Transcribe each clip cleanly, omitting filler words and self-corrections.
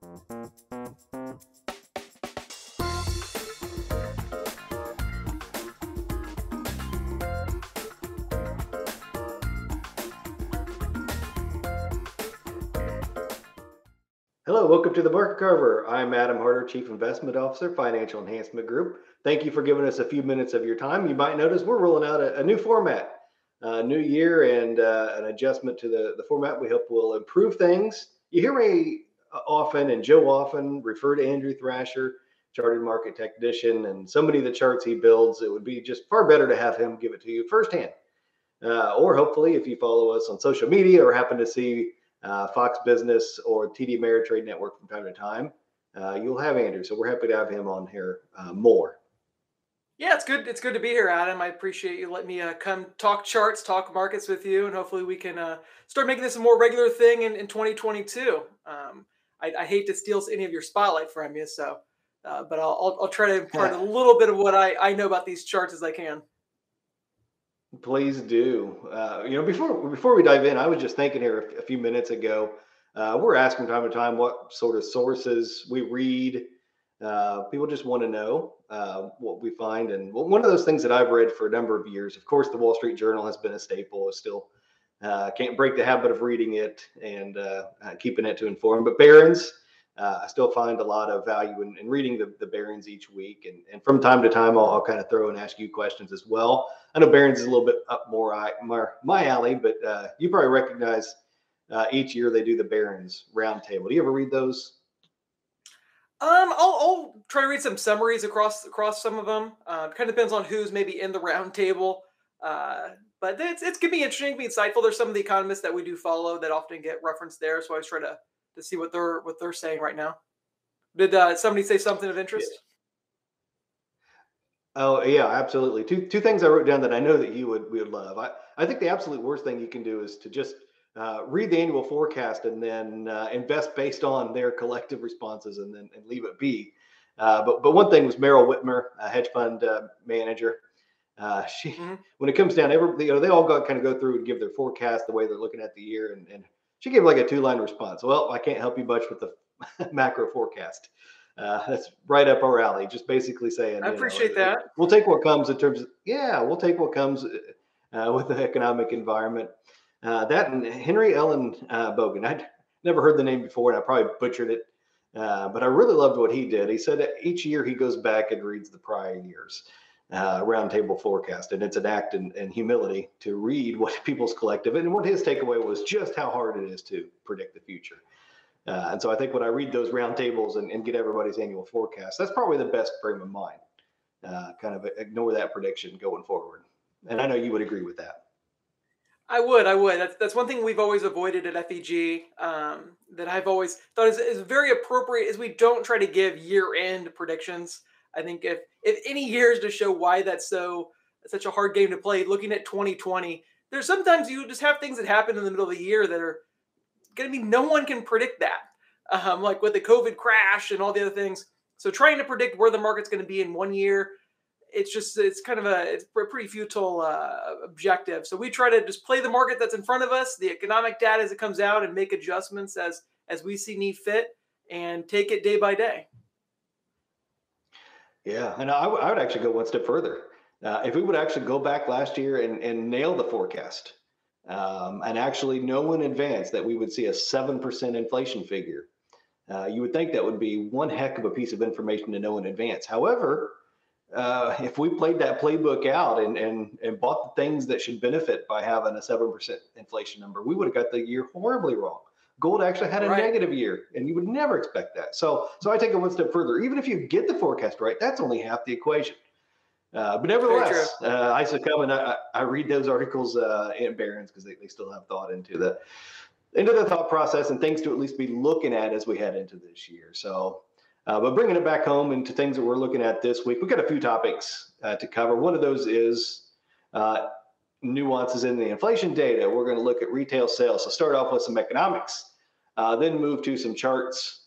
Hello, welcome to the Market Carver. I'm Adam Harter, Chief Investment Officer, Financial Enhancement Group. Thank you for giving us a few minutes of your time. You might notice we're rolling out a new format, new year, and an adjustment to the format we hope will improve things. You hear me often, and Joe often refer to Andrew Thrasher, chartered market technician, and so many of the charts he builds. It would be just far better to have him give it to you firsthand. Or hopefully, if you follow us on social media or happen to see Fox Business or TD Ameritrade Network from time to time, you'll have Andrew. So we're happy to have him on here more. Yeah, it's good. It's good to be here, Adam. I appreciate you letting me come talk charts, talk markets with you, and hopefully we can start making this a more regular thing in 2022. I hate to steal any of your spotlight from you, so but I'll try to impart a little bit of what I know about these charts as I can. Please do. Before we dive in, I was just thinking here a few minutes ago. We're asking from time to time what sort of sources we read. People just want to know what we find, and one of those things that I've read for a number of years. Of course, the Wall Street Journal has been a staple. I still can't break the habit of reading it and keeping it to inform. But Barron's, I still find a lot of value in reading the Barron's each week. And from time to time, I'll kind of throw and ask you questions as well. I know Barron's is a little bit up more my alley, but you probably recognize each year they do the Barron's Roundtable. Do you ever read those? I'll try to read some summaries across some of them. Kind of depends on who's maybe in the roundtable. But it's gonna be interesting, be insightful. There's some of the economists that we do follow that often get referenced there, so I always try to see what they're saying right now. Did somebody say something of interest? Yeah. Oh yeah, absolutely. Two things I wrote down that I know that you would love. I think the absolute worst thing you can do is to just read the annual forecast and then invest based on their collective responses and leave it be. But one thing was Meryl Whitmer, a hedge fund manager. She Hmm. when it comes down, they all kind of go through and give their forecast the way they're looking at the year, and she gave like a two-line response. Well, I can't help you much with the macro forecast. That's right up our alley. Just basically saying, I appreciate that. we'll take what comes in terms of, yeah, we'll take what comes with the economic environment. That and Henry Ellen Bogan. I'd never heard the name before, and I probably butchered it, but I really loved what he did. He said that each year he goes back and reads the prior year's roundtable forecast, and it's an act in humility to read what people's collective and what his takeaway was just how hard it is to predict the future. And so I think when I read those roundtables and get everybody's annual forecast, that's probably the best frame of mind. Kind of ignore that prediction going forward. And I know you would agree with that. I would. That's one thing we've always avoided at FEG. That I've always thought is very appropriate is we don't try to give year-end predictions. I think if any years to show why that's such a hard game to play, looking at 2020, there's sometimes you just have things that happen in the middle of the year that are going to be no one can predict that. Like with the COVID crash and all the other things. So trying to predict where the market's going to be in one year, it's kind of it's a pretty futile objective. So we try to just play the market that's in front of us, the economic data as it comes out, and make adjustments as we see need fit, and take it day by day. Yeah, and I would actually go one step further. If we would actually go back last year and nail the forecast, and actually know in advance that we would see a 7% inflation figure, you would think that would be one heck of a piece of information to know in advance. However, if we played that playbook out and bought the things that should benefit by having a 7% inflation number, we would have got the year horribly wrong. Gold actually had a Right. negative year, and you would never expect that. So I take it one step further. Even if you get the forecast right, that's only half the equation. But Very true. nevertheless, I succumb and I read those articles in Barron's because they still have thought into the thought process and things to at least be looking at as we head into this year. So, but bringing it back home into things that we're looking at this week, we've got a few topics to cover. One of those is nuances in the inflation data. We're going to look at retail sales. So start off with some economics, then move to some charts,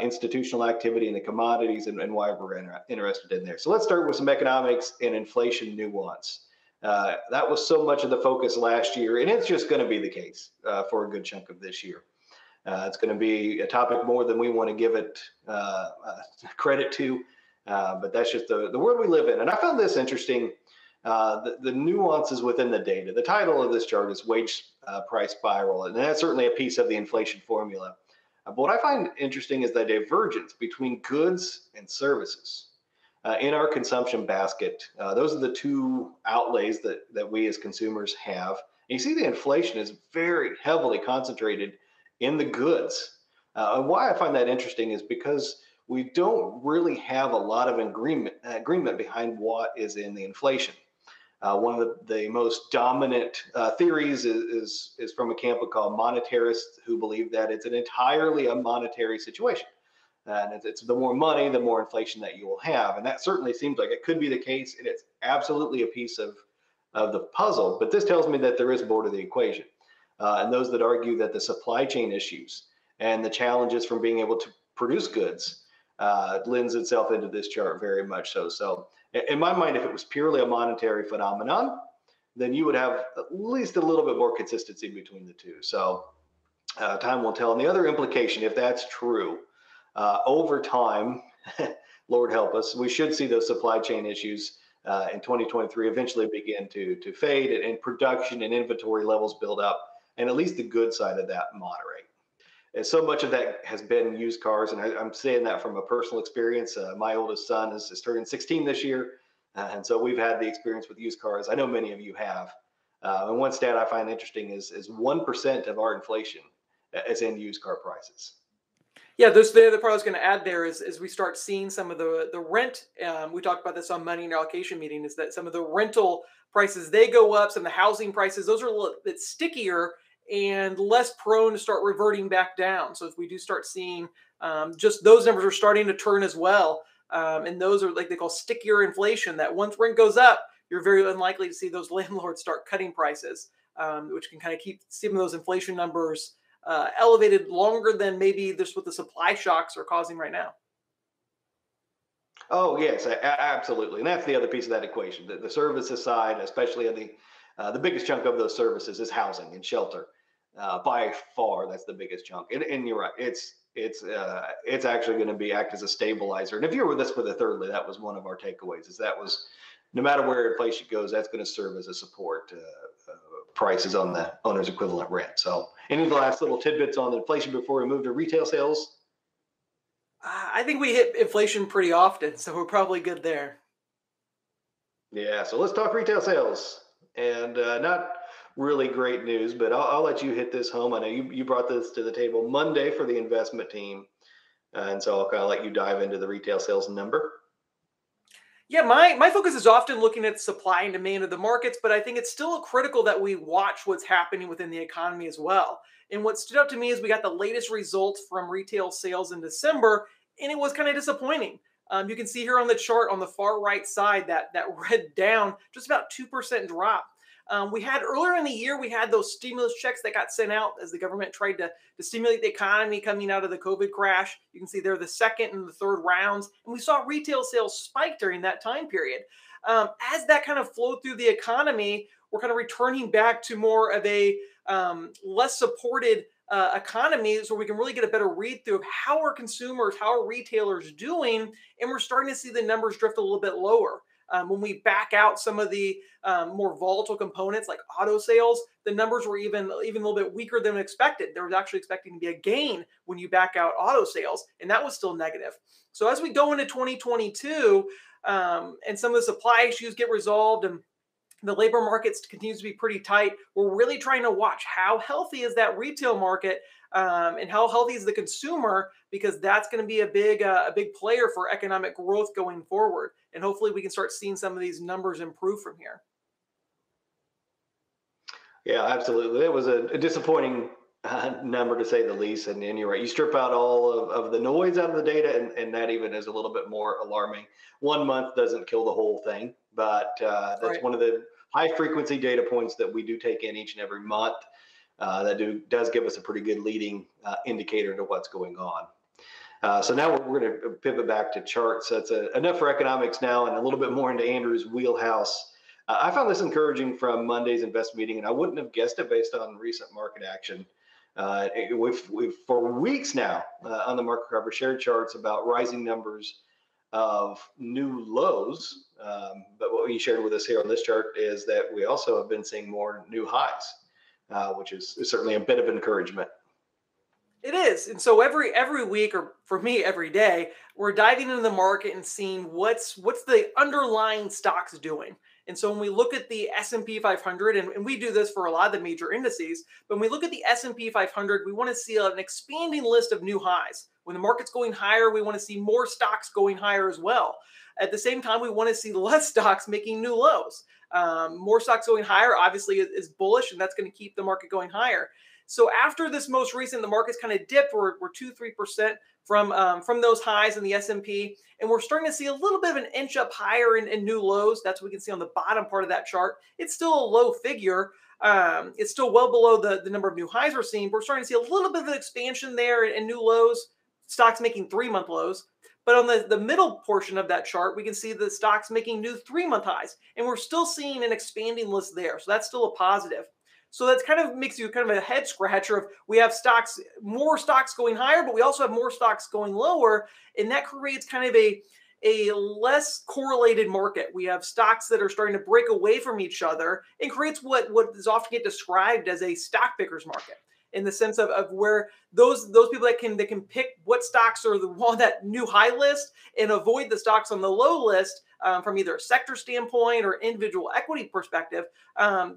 institutional activity in the commodities, and why we're interested in there. So let's start with some economics and inflation nuance. That was so much of the focus last year, and it's just going to be the case for a good chunk of this year. It's going to be a topic more than we want to give it credit to, but that's just the world we live in. And I found this interesting, the nuances within the data. The title of this chart is Wage Price Spiral, and that's certainly a piece of the inflation formula. But what I find interesting is the divergence between goods and services in our consumption basket. Those are the two outlays that we as consumers have. And you see the inflation is very heavily concentrated in the goods. And why I find that interesting is because we don't really have a lot of agreement behind what is in the inflation. One of the most dominant theories is from a camp called monetarists, who believe that it's an entirely a monetary situation. And it's the more money, the more inflation that you will have. And that certainly seems like it could be the case. And it's absolutely a piece of the puzzle. But this tells me that there is more to the equation. And those that argue that the supply chain issues and the challenges from being able to produce goods lends itself into this chart very much so. So in my mind, if it was purely a monetary phenomenon, then you would have at least a little bit more consistency between the two. So time will tell. And the other implication, if that's true, over time, Lord help us, we should see those supply chain issues in 2023 eventually begin to fade, and production and inventory levels build up, and at least the good side of that moderate. And so much of that has been used cars, and I'm saying that from a personal experience. My oldest son is turning 16 this year, and so we've had the experience with used cars. I know many of you have. And one stat I find interesting is 1% of our inflation is in used car prices. Yeah, there's the other part I was going to add there is we start seeing some of the rent. We talked about this on Money and Allocation meeting. Is that some of the rental prices, they go up, some of the housing prices, those are a little bit stickier and less prone to start reverting back down. So if we do start seeing just those numbers are starting to turn as well, and those are like they call stickier inflation. That once rent goes up, you're very unlikely to see those landlords start cutting prices, which can kind of keep some of those inflation numbers elevated longer than maybe this what the supply shocks are causing right now. Oh yes, absolutely, and that's the other piece of that equation. The services side, especially on the biggest chunk of those services is housing and shelter. By far, that's the biggest chunk. And you're right, it's actually going to be act as a stabilizer. And if you were with us for the thirdly, that was one of our takeaways. Is that was no matter where inflation goes, that's going to serve as a support prices on the owner's equivalent rent. So, any of the last little tidbits on inflation before we move to retail sales? I think we hit inflation pretty often, so we're probably good there. Yeah, so let's talk retail sales. And not really great news, but I'll let you hit this home. I know you brought this to the table Monday for the investment team. And so I'll kind of let you dive into the retail sales number. Yeah, my focus is often looking at supply and demand of the markets, but I think it's still critical that we watch what's happening within the economy as well. And what stood out to me is we got the latest results from retail sales in December, and it was kind of disappointing. You can see here on the chart on the far right side that red down, just about 2% drop. We had earlier in the year, we had those stimulus checks that got sent out as the government tried to stimulate the economy coming out of the COVID crash. You can see there the second and the third rounds. And we saw retail sales spike during that time period. As that kind of flowed through the economy, we're kind of returning back to more of a less supported economy, so we can really get a better read through of how are consumers, how are retailers doing, and we're starting to see the numbers drift a little bit lower. When we back out some of the more volatile components like auto sales, the numbers were even a little bit weaker than expected. There was actually expecting to be a gain when you back out auto sales, and that was still negative. So as we go into 2022 and some of the supply issues get resolved and the labor markets continues to be pretty tight, we're really trying to watch how healthy is that retail market and how healthy is the consumer, because that's going to be a big player for economic growth going forward. And hopefully we can start seeing some of these numbers improve from here. Yeah, absolutely. It was a disappointing number to say the least. And you're right. You strip out all of the noise out of the data, and that even is a little bit more alarming. 1 month doesn't kill the whole thing, but that's Right. one of the high frequency data points that we do take in each and every month. Does give us a pretty good leading indicator to what's going on. So now we're going to pivot back to charts. That's enough for economics now, and a little bit more into Andrew's wheelhouse. I found this encouraging from Monday's investment meeting, and I wouldn't have guessed it based on recent market action. We've for weeks now on the market cover shared charts about rising numbers of new lows. But what you shared with us here on this chart is that we also have been seeing more new highs, which is certainly a bit of encouragement. It is. And so every week, or for me every day, we're diving into the market and seeing what's the underlying stocks doing. And so when we look at the S&P 500, and we do this for a lot of the major indices, but when we look at the S&P 500, we want to see an expanding list of new highs. When the market's going higher, we want to see more stocks going higher as well. At the same time, we want to see less stocks making new lows. More stocks going higher, obviously, is bullish, and that's going to keep the market going higher. So after this most recent, the market's kind of dipped. We're 2-3% from those highs in the S&P, and we're starting to see a little bit of an inch up higher in new lows. That's what we can see on the bottom part of that chart. It's still a low figure. It's still well below the number of new highs we're seeing. But we're starting to see a little bit of an expansion there in new lows. Stocks making 3-month lows. But on the middle portion of that chart, we can see the stocks making new 3-month highs, and we're still seeing an expanding list there. So that's still a positive. So that's kind of makes you kind of a head scratcher of we have more stocks going higher, but we also have more stocks going lower. And that creates kind of a less correlated market. We have stocks that are starting to break away from each other and creates what is often get described as a stock pickers market, in the sense of where those people that can pick what stocks are on that new high list and avoid the stocks on the low list, from either a sector standpoint or individual equity perspective,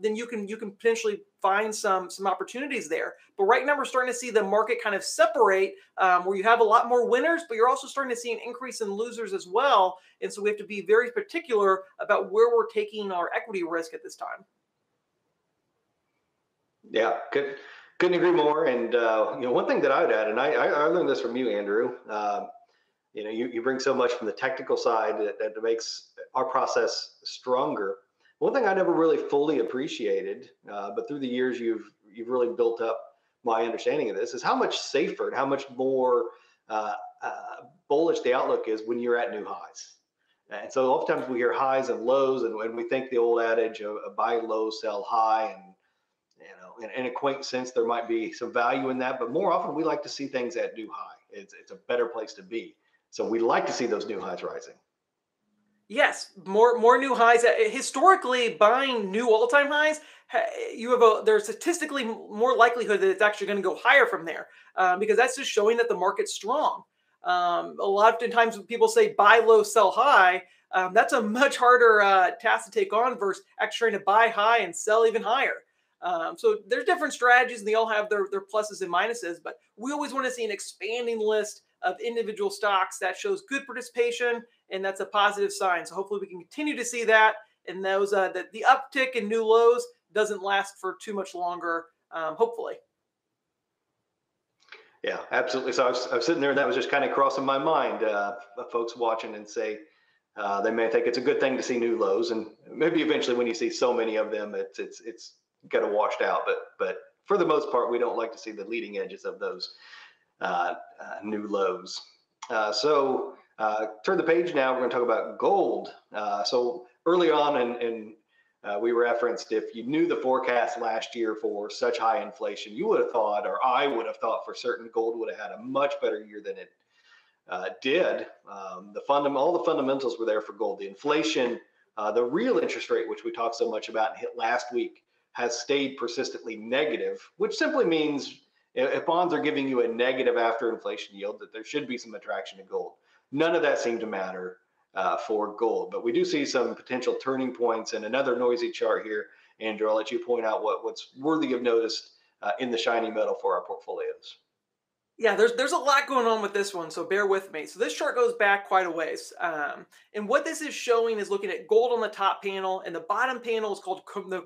then you can potentially find some opportunities there. But right now we're starting to see the market kind of separate, where you have a lot more winners, but you're also starting to see an increase in losers as well. And so we have to be very particular about where we're taking our equity risk at this time. Yeah, couldn't agree more. And one thing that I would add, and I learned this from you, Andrew. You bring so much from the technical side that makes our process stronger. One thing I never really fully appreciated, but through the years you've really built up my understanding of this, is how much safer and how much more bullish the outlook is when you're at new highs. And so oftentimes we hear highs and lows, and when we think the old adage of buy low, sell high, and in a quaint sense, there might be some value in that, but more often we like to see things at new high. It's a better place to be. So we like to see those new highs rising. Yes, more new highs. Historically, buying new all-time highs, there's statistically more likelihood that it's actually going to go higher from there, because that's just showing that the market's strong. A lot of times when people say buy low, sell high, that's a much harder task to take on versus actually trying to buy high and sell even higher. So there's different strategies, and they all have their pluses and minuses, but we always want to see an expanding list of individual stocks that shows good participation, and that's a positive sign. So hopefully we can continue to see that, and those that the uptick in new lows doesn't last for too much longer, hopefully. Yeah, absolutely. So I was sitting there, and that was just kind of crossing my mind. Folks watching and say they may think it's a good thing to see new lows, and maybe eventually when you see so many of them, it's kind of washed out. But for the most part, we don't like to see the leading edges of those new lows. So turn the page now. We're going to talk about gold. So early on, and we referenced, if you knew the forecast last year for such high inflation, you would have thought, or I would have thought for certain, gold would have had a much better year than it did. All the fundamentals were there for gold. The inflation, the real interest rate, which we talked so much about and hit last week, has stayed persistently negative, which simply means if bonds are giving you a negative after inflation yield, that there should be some attraction to gold. None of that seemed to matter for gold, but we do see some potential turning points. And another noisy chart here, Andrew, I'll let you point out what's worthy of notice in the shiny metal for our portfolios. Yeah, there's a lot going on with this one, so bear with me. So this chart goes back quite a ways. And what this is showing is looking at gold on the top panel, and the bottom panel is called the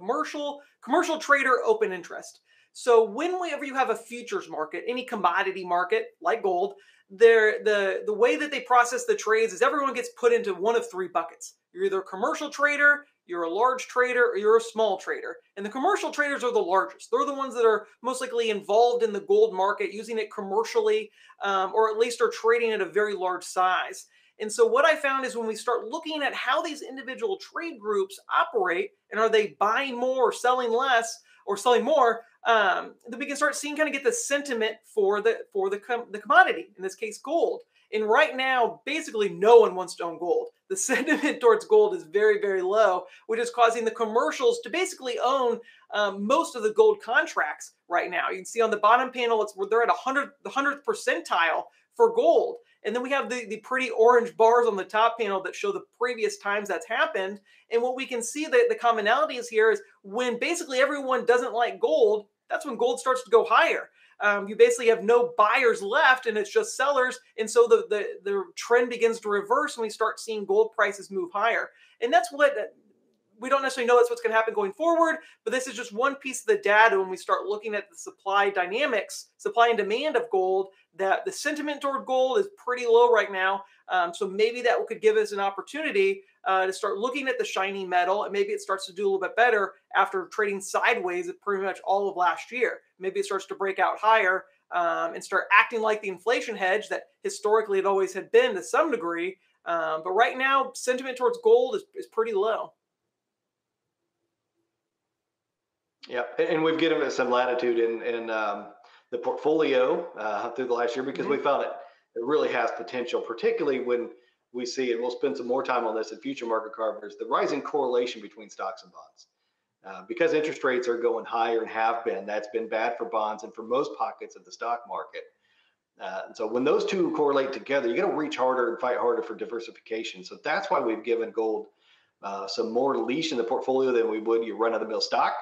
commercial trader open interest. So whenever you have a futures market, any commodity market like gold, the way that they process the trades is everyone gets put into one of 3 buckets. You're either a commercial trader, you're a large trader, or you're a small trader. And the commercial traders are the largest. They're the ones that are most likely involved in the gold market, using it commercially, or at least are trading at a very large size. And so what I found is when we start looking at how these individual trade groups operate, and are they buying more or selling less, or selling more, then we can start seeing kind of get the sentiment for the commodity, in this case gold. And right now, basically no one wants to own gold. The sentiment towards gold is very, very low, which is causing the commercials to basically own most of the gold contracts right now. You can see on the bottom panel, they're at the 100th percentile for gold. And then we have the pretty orange bars on the top panel that show the previous times that's happened. And what we can see that the commonalities here is when basically everyone doesn't like gold, that's when gold starts to go higher. You basically have no buyers left and it's just sellers. And so the trend begins to reverse and we start seeing gold prices move higher. And that's what we don't necessarily know that's what's going to happen going forward, but this is just one piece of the data when we start looking at the supply dynamics, supply and demand of gold, that the sentiment toward gold is pretty low right now. So maybe that could give us an opportunity to start looking at the shiny metal, and maybe it starts to do a little bit better after trading sideways at pretty much all of last year. Maybe it starts to break out higher and start acting like the inflation hedge that historically it always had been to some degree. But right now, sentiment towards gold is pretty low. Yeah, and we've given it some latitude in the portfolio through the last year because we found it really has potential, particularly when we see, and we'll spend some more time on this in future market carvers, the rising correlation between stocks and bonds. Because interest rates are going higher and have been, that's been bad for bonds and for most pockets of the stock market. And so when those two correlate together, you got to reach harder and fight harder for diversification. So that's why we've given gold some more leash in the portfolio than we would your run-of-the-mill stock.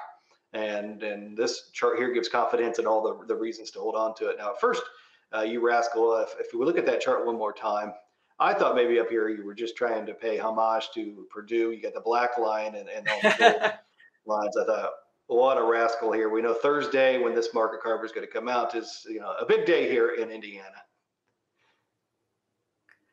And this chart here gives confidence in all the reasons to hold on to it. Now, at first, you rascal, if we look at that chart one more time, I thought maybe up here you were just trying to pay homage to Purdue. You got the black line and all the gold lines. I thought, what a rascal here. We know Thursday when this market carver is going to come out is a big day here in Indiana.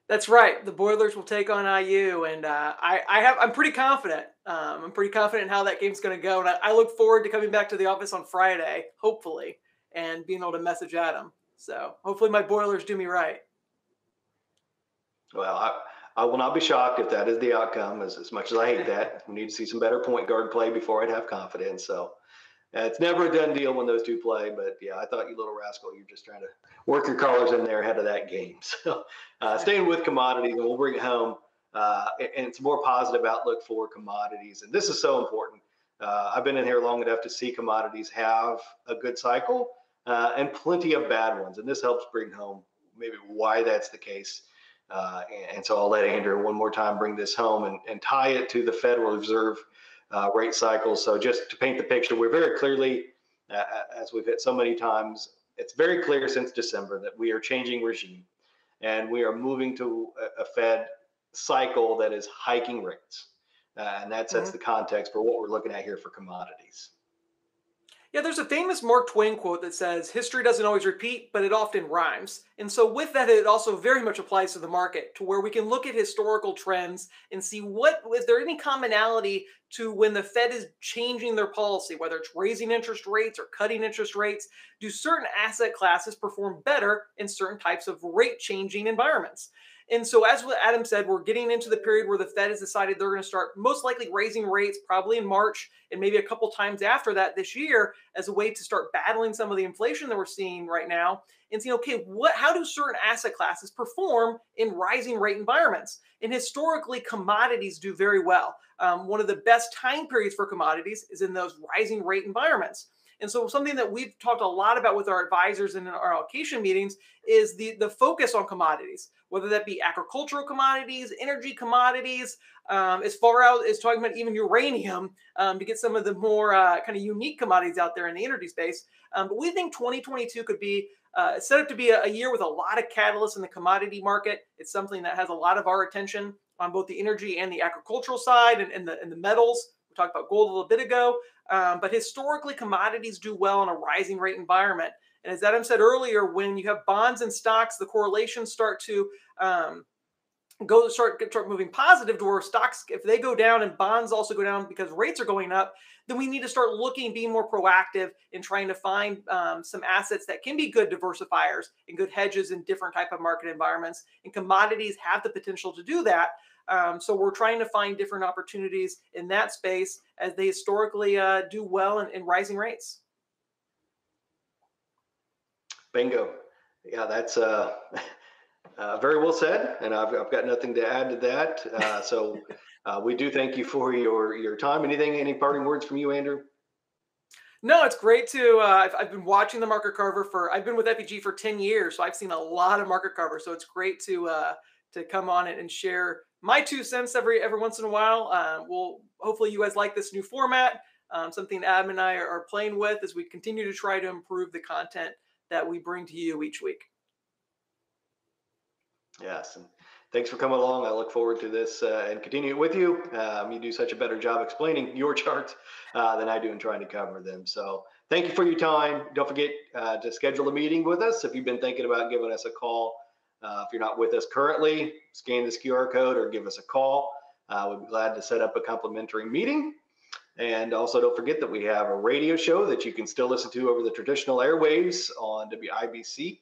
That's right. The Boilers will take on IU, and I'm pretty confident. I'm pretty confident in how that game's going to go, and I look forward to coming back to the office on Friday, hopefully, and being able to message Adam. So hopefully my Boilers do me right. Well, I will not be shocked if that is the outcome. As much as I hate that, we need to see some better point guard play before I'd have confidence. So it's never a done deal when those two play. But yeah, I thought, you little rascal, you're just trying to work your colors in there ahead of that game. So staying with commodities, and we'll bring it home. And it's a more positive outlook for commodities. And this is so important. I've been in here long enough to see commodities have a good cycle and plenty of bad ones. And this helps bring home maybe why that's the case. And so I'll let Andrew one more time bring this home and tie it to the Federal Reserve rate cycle. So just to paint the picture, we're very clearly, as we've hit so many times, it's very clear since December that we are changing regime and we are moving to a Fed cycle that is hiking rates. And that sets the context for what we're looking at here for commodities. Yeah, there's a famous Mark Twain quote that says, history doesn't always repeat, but it often rhymes. And so with that, it also very much applies to the market, to where we can look at historical trends and see is there any commonality to when the Fed is changing their policy, whether it's raising interest rates or cutting interest rates. Do certain asset classes perform better in certain types of rate changing environments? And so as Adam said, we're getting into the period where the Fed has decided they're going to start most likely raising rates probably in March and maybe a couple times after that this year as a way to start battling some of the inflation that we're seeing right now and see, okay, how do certain asset classes perform in rising rate environments? And historically, commodities do very well. One of the best time periods for commodities is in those rising rate environments. And so something that we've talked a lot about with our advisors and in our allocation meetings is the focus on commodities, whether that be agricultural commodities, energy commodities, as far out as talking about even uranium to get some of the more kind of unique commodities out there in the energy space. But we think 2022 could be set up to be a year with a lot of catalysts in the commodity market. It's something that has a lot of our attention on both the energy and the agricultural side and the metals. We talked about gold a little bit ago. But historically, commodities do well in a rising rate environment. And as Adam said earlier, when you have bonds and stocks, the correlations start to start moving positive to where stocks, if they go down and bonds also go down because rates are going up, then we need to start looking, being more proactive in trying to find some assets that can be good diversifiers and good hedges in different type of market environments. And commodities have the potential to do that. So we're trying to find different opportunities in that space as they historically do well in rising rates. Bingo. Yeah, that's very well said, and I've got nothing to add to that. We do thank you for your time. Any parting words from you, Andrew? No, it's great to. I've been watching the market Carver for. I've been with FEG for 10 years, so I've seen a lot of market Carver. So it's great to come on it and share my 2 cents every once in a while. We'll hopefully you guys like this new format. Something Adam and I are playing with as we continue to try to improve the content that we bring to you each week. Yes, and thanks for coming along. I look forward to this and continue it with you. You do such a better job explaining your charts than I do in trying to cover them. So thank you for your time. Don't forget to schedule a meeting with us if you've been thinking about giving us a call. If you're not with us currently, scan this QR code or give us a call. We'd be glad to set up a complimentary meeting. And also don't forget that we have a radio show that you can still listen to over the traditional airwaves on WIBC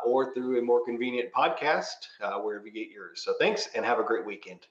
or through a more convenient podcast wherever you get yours. So thanks and have a great weekend.